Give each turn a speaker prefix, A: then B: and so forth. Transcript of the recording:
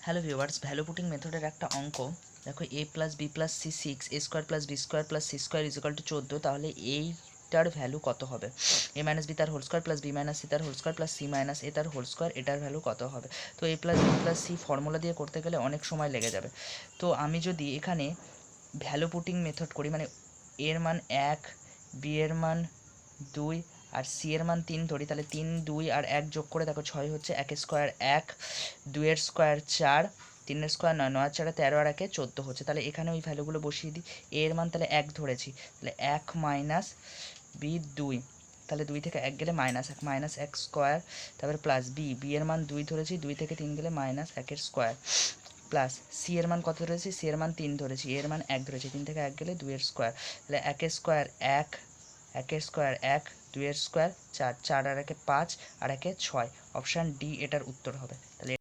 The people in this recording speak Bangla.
A: হ্যালো ভিউয়ার্স, ভ্যালু পুটিং মেথডের একটা অঙ্ক দেখো, a plus b plus c 6, a square plus b square plus c square equal to 14, তাহলে এইটার ভ্যালু কত হবে? a মাইনাস বি তার whole square plus b minus c তার whole square plus c minus a তার হোল স্কোয়ার, এটার ভ্যালু কত হবে? তো a plus b plus c formula দিয়ে করতে গেলে অনেক সময় লেগে যাবে। তো আমি যদি এখানে ভ্যালু পুটিং মেথড করি, মানে এর মান 1, বি এর মান 2 আর সি এর মান 3 ধরি, তাহলে 3, 2 আর 1 যোগ করে দেখো 6 হচ্ছে, 1 স্কোয়ার 1, 2 এর স্কোয়ার 4, 3 এর স্কোয়ার 9, 9 আর 4 13 আর 1 14 হচ্ছে। তাহলে এখানে ওই ভ্যালুগুলো বসিয়ে দিই। এ এর মান তাহলে 1 ধরেছি, তাহলে 1 মাইনাস বি 2, তাহলে 2 থেকে 1 গেলে -1, -1 স্কোয়ার, তারপরে প্লাস বি এর মান 2 ধরেছি, 2 থেকে 3 গেলে -1 এর স্কোয়ার, প্লাস সি এর মান কত ধরেছি, সি এর মান 3 ধরেছি, এর মান 1 ধরেছি, 3 থেকে 1 গেলে 2 এর স্কোয়ার, তাহলে 1 স্কোয়ার 1, 1 স্কোয়ার 1, 2 এর স্কোয়ার 4, 4 আর 1 5 আর 1 6, অপশান ডি এটার উত্তর হবে। তাহলে